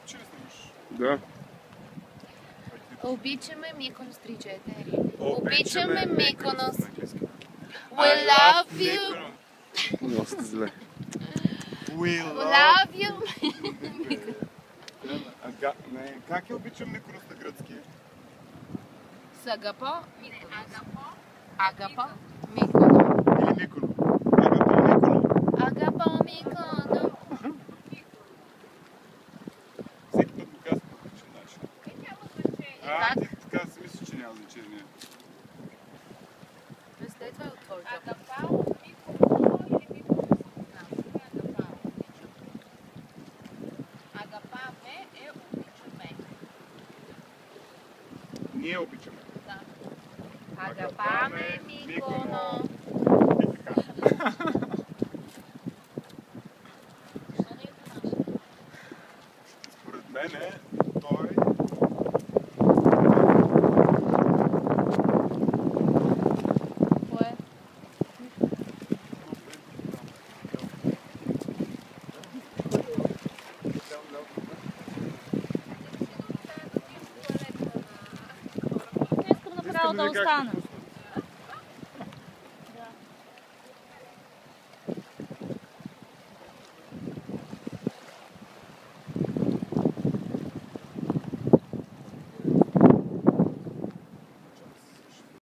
че ли снимаш? Да. Обичаме Миконос 3-4. Обичаме Миконос. We love you. Много сте зле. We Love you. Не, как я обичам Миконос на гръцки? Сагапо. Агапо. Миконо. Или Миконо? Агапо Миконо. Агапо Миконо. Всеки път му казва по различен начин. как? Ти така си мислиш, че няма значение. След това е от твой джоб. Агапао, Миконо или Миконос? Агапаме е обичаме. Ние обичаме. Да. Агапаме Миконо. И така. Защо не е по наше? Според мен той... Кое? Не искам направо да остана.